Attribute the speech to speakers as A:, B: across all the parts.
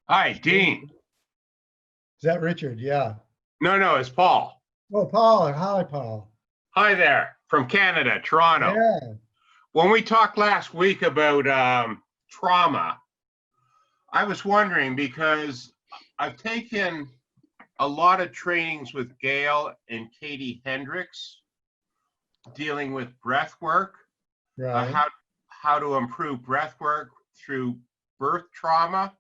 A: Hi, Deane.
B: Is that Richard? Yeah.
A: No, it's Paul.
B: Oh, Paul. Hi, Paul.
A: Hi there, from Canada, Toronto.
B: Yeah.
A: When we talked last week about trauma, I was wondering because I've taken a lot of trainings with Gail and Katie Hendricks dealing with breath work,
B: Right.
A: how to improve breath work through birth trauma,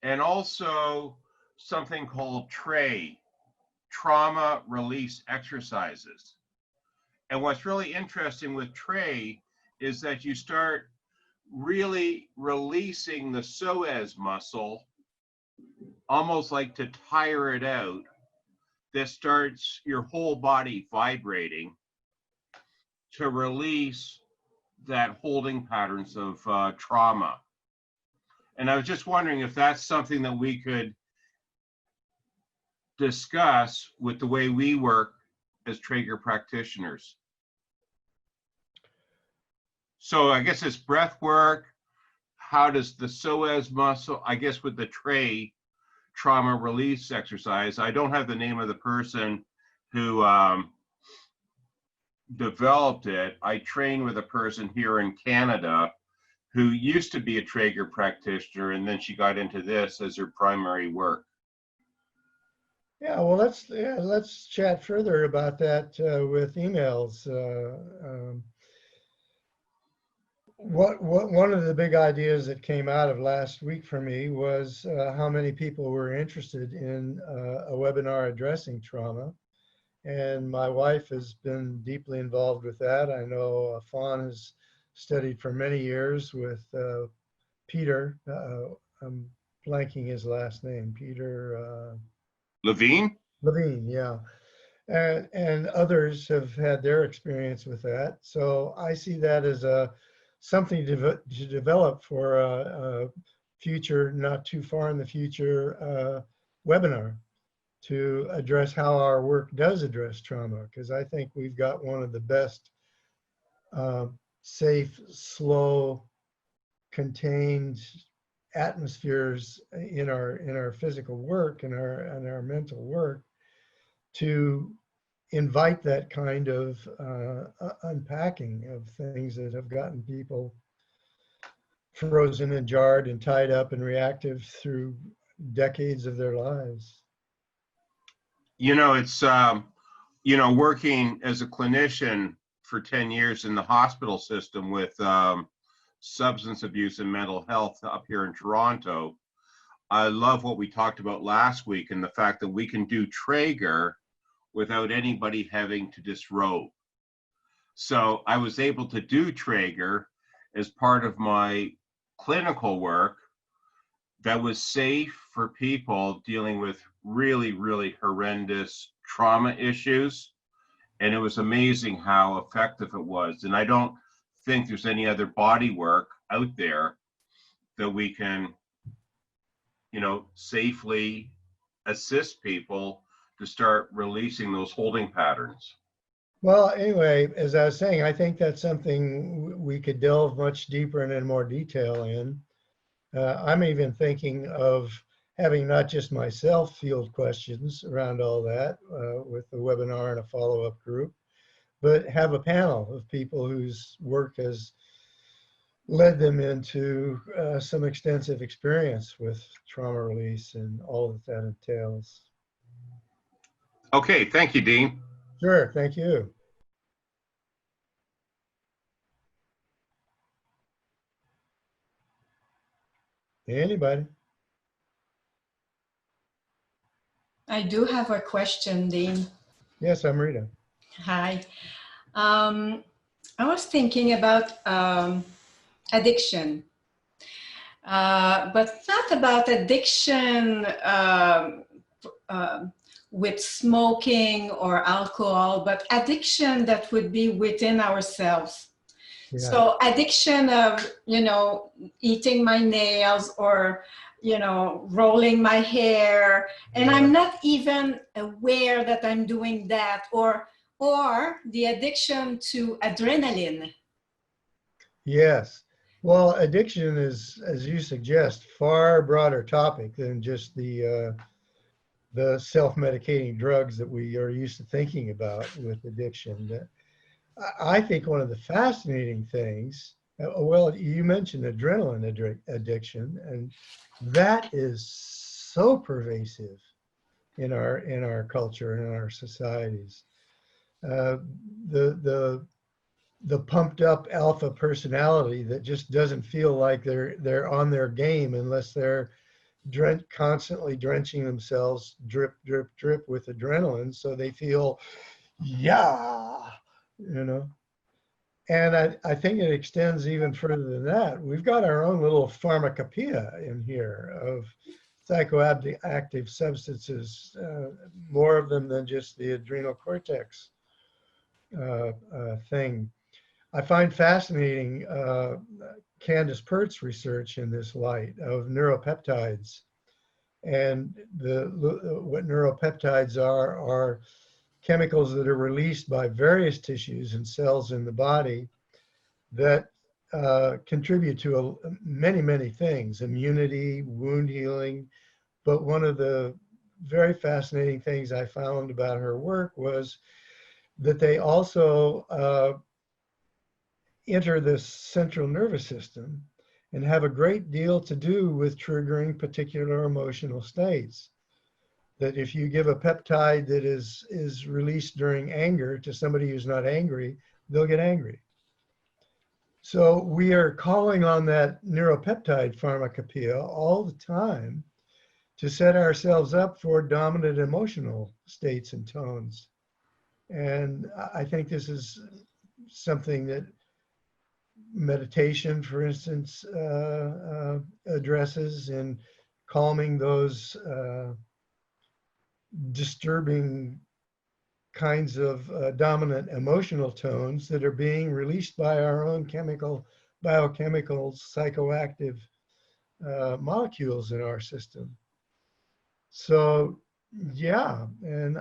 A: and also something called trauma release exercises. And what's really interesting with Trey is that you start really releasing the psoas muscle, almost like to tire it out. This starts your whole body vibrating to release that holding patterns of trauma. And I was just wondering if that's something that we could discuss with the way we work as Trager practitioners. So I guess it's breath work. How does the psoas muscle, I guess with the Trey trauma release exercise, I don't have the name of the person who developed it. I trained with a person here in Canada who used to be a Trager practitioner, and then she got into this as her primary work.
B: Yeah. Well, let's chat further about that with emails. One of the big ideas that came out of last week for me was how many people were interested in a webinar addressing trauma. And my wife has been deeply involved with that. I know Fawn has studied for many years with Peter. I'm blanking his last name. Peter
A: Levine?
B: Levine, yeah. And others have had their experience with that. So I see that as something to develop for a future, not too far in the future, webinar to address how our work does address trauma, because I think we've got one of the best safe, slow, contained atmospheres in our physical work and our mental work to invite that kind of unpacking of things that have gotten people frozen and jarred and tied up and reactive through decades of their lives.
A: You know, it's, working as a clinician for 10 years in the hospital system with substance abuse and mental health up here in Toronto. I love what we talked about last week and the fact that we can do Trager without anybody having to disrobe. So I was able to do Trager as part of my clinical work that was safe for people dealing with really, really horrendous trauma issues. And it was amazing how effective it was. And I don't think there's any other body work out there that we can, safely assist people to start releasing those holding patterns.
B: Well, anyway, as I was saying, I think that's something we could delve much deeper and in more detail in. I'm even thinking of having not just myself field questions around all that with the webinar and a follow-up group, but have a panel of people whose work has led them into some extensive experience with trauma release and all that that entails.
A: Okay, thank you, Deane.
B: Sure, thank you. Anybody?
C: I do have a question, Deane.
B: Yes, I'm Rita.
C: Hi. I was thinking about addiction, but not about addiction with smoking or alcohol, but addiction that would be within ourselves. Yeah. So addiction of, eating my nails or, rolling my hair, and yeah. I'm not even aware that I'm doing that, or the addiction to adrenaline.
B: Yes. Well, addiction is, as you suggest, far broader topic than just the self-medicating drugs that we are used to thinking about with addiction. I think one of the fascinating things, well, you mentioned adrenaline addiction, and that is so pervasive in our culture and in our societies. The pumped up alpha personality that just doesn't feel like they're on their game unless they're constantly drenching themselves drip, drip, drip with adrenaline, so they feel, yeah, you know. And I think it extends even further than that. We've got our own little pharmacopoeia in here of psychoactive substances, more of them than just the adrenal cortex thing. I find fascinating Candace Pert's research in this light of neuropeptides. And what neuropeptides are chemicals that are released by various tissues and cells in the body that contribute to many, many things, immunity, wound healing. But one of the very fascinating things I found about her work was that they also enter the central nervous system and have a great deal to do with triggering particular emotional states. That if you give a peptide that is released during anger to somebody who's not angry, they'll get angry. So we are calling on that neuropeptide pharmacopoeia all the time to set ourselves up for dominant emotional states and tones. And I think this is something that meditation, for instance, addresses in calming those disturbing kinds of dominant emotional tones that are being released by our own biochemical, psychoactive molecules in our system. So, yeah, and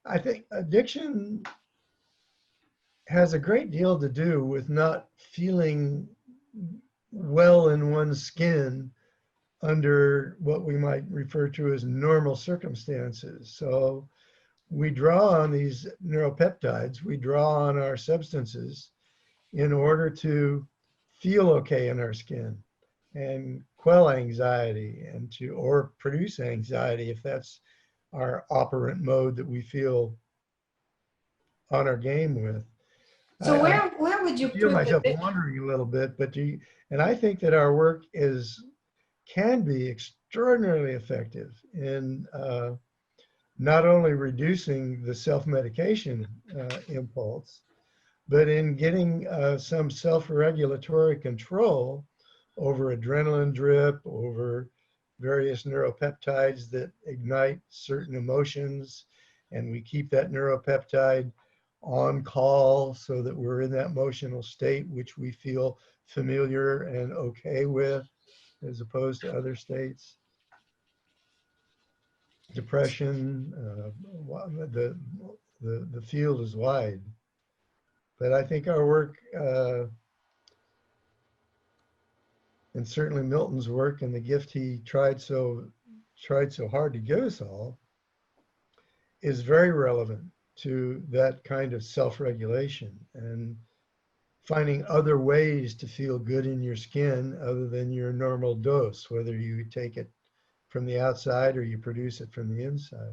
B: I think addiction has a great deal to do with not feeling well in one's skin under what we might refer to as normal circumstances. So we draw on these neuropeptides, we draw on our substances in order to feel okay in our skin and quell anxiety or produce anxiety if that's our operant mode that we feel on our game with.
C: So where would you
B: I feel
C: put
B: myself
C: the,
B: wondering a little bit, and I think that our work can be extraordinarily effective in not only reducing the self-medication impulse, but in getting some self-regulatory control over adrenaline drip, over various neuropeptides that ignite certain emotions, and we keep that neuropeptide on call so that we're in that emotional state which we feel familiar and okay with, as opposed to other states. Depression, the field is wide. But I think our work, and certainly Milton's work and the gift he tried so hard to give us all, is very relevant to that kind of self-regulation and finding other ways to feel good in your skin other than your normal dose, whether you take it from the outside or you produce it from the inside.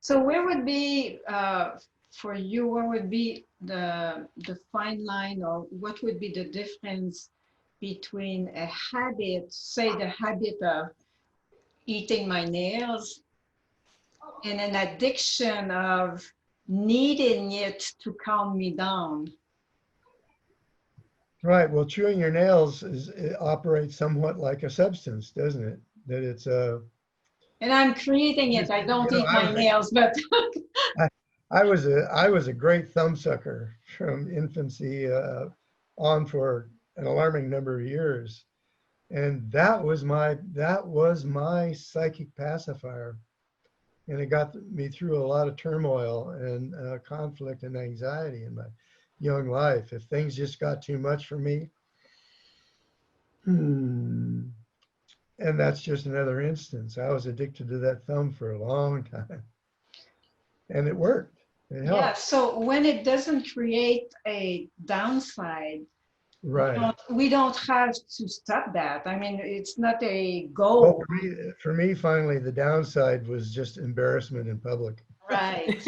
C: so where would be, for you, where would be the fine line, or what would be the difference between a habit, say the habit of eating my nails, and an addiction of needing it to calm me down?
B: Right. Well, chewing your nails it operates somewhat like a substance, doesn't it? That it's a.
C: And I'm creating it. I don't eat my nails, but
B: I was a great thumbsucker from infancy on for an alarming number of years, and that was my psychic pacifier, and it got me through a lot of turmoil and conflict and anxiety in my young life. If things just got too much for me, And that's just another instance. I was addicted to that thumb for a long time. And it worked. It helped.
C: Yeah, so when it doesn't create a downside,
B: Right.
C: we don't have to stop that. I mean, it's not a goal.
B: Well, for me, finally, the downside was just embarrassment in public.
C: Right.